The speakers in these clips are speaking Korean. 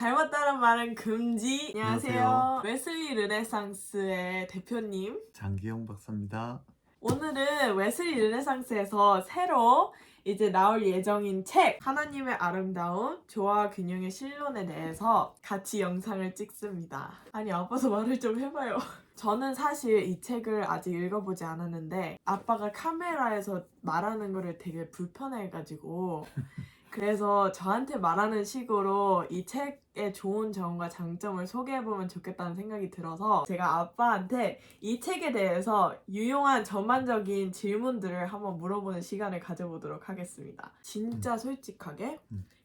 잘못다는 말은 금지. 안녕하세요. 안녕하세요. 웨슬리 르네상스의 대표님. 장기영 박사입니다. 오늘은 웨슬리 르네상스에서 새로 이제 나올 예정인 책 하나님의 아름다움, 조화와 균형의 실론에 대해서 같이 영상을 찍습니다. 아니 아빠도 말을 좀 해봐요. 저는 사실 이 책을 아직 읽어보지 않았는데 아빠가 카메라에서 말하는 거를 되게 불편해가지고 그래서 저한테 말하는 식으로 이 책의 좋은 점과 장점을 소개해보면 좋겠다는 생각이 들어서 제가 아빠한테 이 책에 대해서 유용한 전반적인 질문들을 한번 물어보는 시간을 가져보도록 하겠습니다. 진짜 솔직하게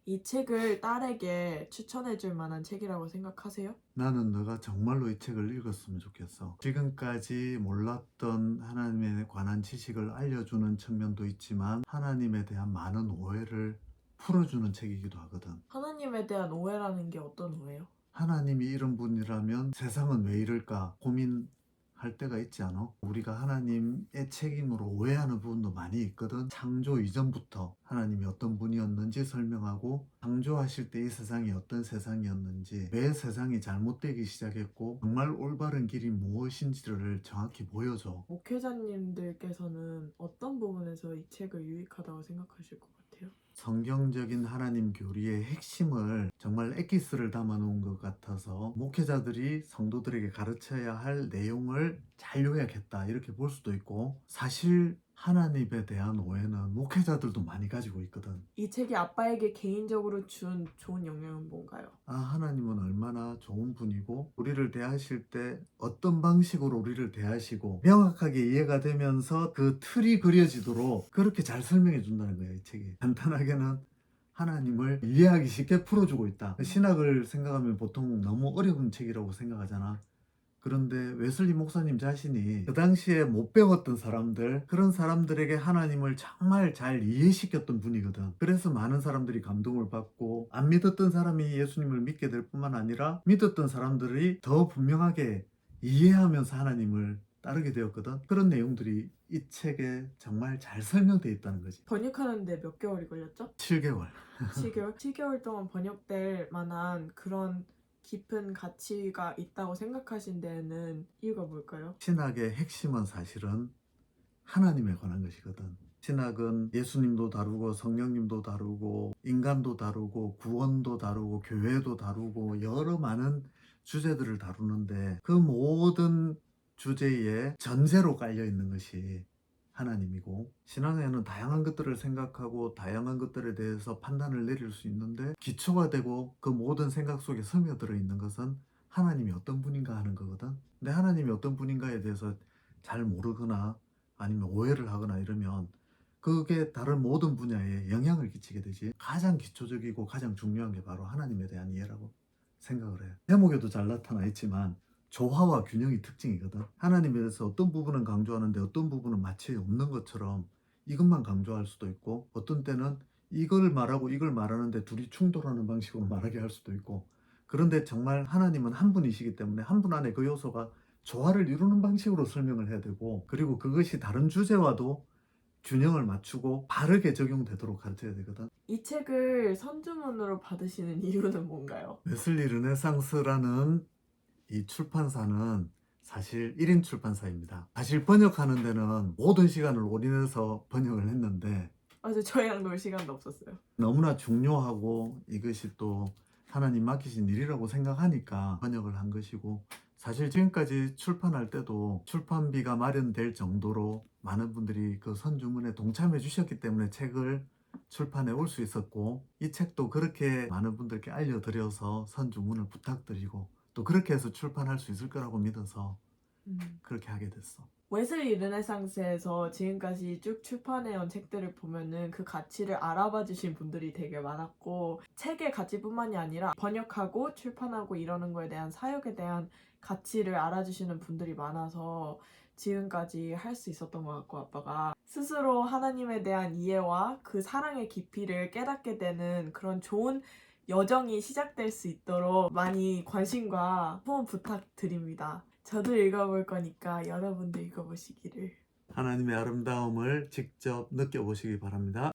이 책을 딸에게 추천해줄 만한 책이라고 생각하세요? 나는 너가 정말로 이 책을 읽었으면 좋겠어. 지금까지 몰랐던 하나님에 관한 지식을 알려주는 측면도 있지만 하나님에 대한 많은 오해를 풀어주는 책이기도 하거든. 하나님에 대한 오해라는 게 어떤 오해요? 하나님이 이런 분이라면 세상은 왜 이럴까 고민할 때가 있지 않아? 우리가 하나님의 책임으로 오해하는 부분도 많이 있거든. 창조 이전부터 하나님이 어떤 분이었는지 설명하고, 창조하실 때 이 세상이 어떤 세상이었는지, 왜 세상이 잘못되기 시작했고 정말 올바른 길이 무엇인지를 정확히 보여줘. 목회자님들께서는 어떤 부분에서 이 책을 유익하다고 생각하실 것 같아요? 성경적인 하나님 교리의 핵심을 정말 엑기스를 담아 놓은 것 같아서 목회자들이 성도들에게 가르쳐야 할 내용을 잘 요약했다 이렇게 볼 수도 있고, 사실 하나님에 대한 오해는 목회자들도 많이 가지고 있거든. 이 책이 아빠에게 개인적으로 준 좋은 영향은 뭔가요? 하나님은 얼마나 좋은 분이고 우리를 대하실 때 어떤 방식으로 우리를 대하시고 명확하게 이해가 되면서 그 틀이 그려지도록 그렇게 잘 설명해 준다는 거예요, 이 책이. 간단하게는 하나님을 이해하기 쉽게 풀어주고 있다. 신학을 생각하면 보통 너무 어려운 책이라고 생각하잖아. 그런데 웨슬리 목사님 자신이 그 당시에 못 배웠던 사람들, 그런 사람들에게 하나님을 정말 잘 이해시켰던 분이거든. 그래서 많은 사람들이 감동을 받고, 안 믿었던 사람이 예수님을 믿게 될 뿐만 아니라 믿었던 사람들이 더 분명하게 이해하면서 하나님을 따르게 되었거든. 그런 내용들이 이 책에 정말 잘 설명되어 있다는 거지. 번역하는데 몇 개월이 걸렸죠? 7개월. 7개월? 7개월 동안 번역될 만한 그런 깊은 가치가 있다고 생각하신 데에는 이유가 뭘까요? 신학의 핵심은 사실은 하나님에 관한 것이거든. 신학은 예수님도 다루고 성령님도 다루고 인간도 다루고 구원도 다루고 교회도 다루고 여러 많은 주제들을 다루는데, 그 모든 주제에 전제로 깔려 있는 것이 하나님이고, 신앙에는 다양한 것들을 생각하고 다양한 것들에 대해서 판단을 내릴 수 있는데, 기초가 되고 그 모든 생각 속에 스며들어 있는 것은 하나님이 어떤 분인가 하는 거거든. 근데 하나님이 어떤 분인가에 대해서 잘 모르거나 아니면 오해를 하거나 이러면 그게 다른 모든 분야에 영향을 끼치게 되지. 가장 기초적이고 가장 중요한 게 바로 하나님에 대한 이해라고 생각을 해요. 제목에도 잘 나타나 있지만 조화와 균형이 특징이거든. 하나님에 대해서 어떤 부분은 강조하는데 어떤 부분은 마치 없는 것처럼 이것만 강조할 수도 있고, 어떤 때는 이걸 말하고 이걸 말하는데 둘이 충돌하는 방식으로 말하게 할 수도 있고. 그런데 정말 하나님은 한 분이시기 때문에 한 분 안에 그 요소가 조화를 이루는 방식으로 설명을 해야 되고, 그리고 그것이 다른 주제와도 균형을 맞추고 바르게 적용되도록 가르쳐야 되거든. 이 책을 선주문으로 받으시는 이유는 뭔가요? 웨슬리 르네상스라는 이 출판사는 사실 1인 출판사입니다. 사실 번역하는 데는 모든 시간을 올인해서 번역을 했는데 맞아요. 저희랑 놀 시간도 없었어요. 너무나 중요하고 이것이 또 하나님 맡기신 일이라고 생각하니까 번역을 한 것이고, 사실 지금까지 출판할 때도 출판비가 마련될 정도로 많은 분들이 그 선주문에 동참해 주셨기 때문에 책을 출판해 올 수 있었고, 이 책도 그렇게 많은 분들께 알려드려서 선주문을 부탁드리고 또 그렇게 해서 출판할 수 있을 거라고 믿어서 그렇게 하게 됐어. 웨슬리 르네상스에서 지금까지 쭉 출판해온 책들을 보면은 그 가치를 알아봐 주신 분들이 되게 많았고, 책의 가치뿐만이 아니라 번역하고 출판하고 이러는 거에 대한 사역에 대한 가치를 알아주시는 분들이 많아서 지금까지 할 수 있었던 것 같고, 아빠가 스스로 하나님에 대한 이해와 그 사랑의 깊이를 깨닫게 되는 그런 좋은 여정이 시작될 수 있도록 많이 관심과 후원 부탁드립니다. 저도 읽어볼 거니까 여러분도 읽어보시기를. 하나님의 아름다움을 직접 느껴보시기 바랍니다.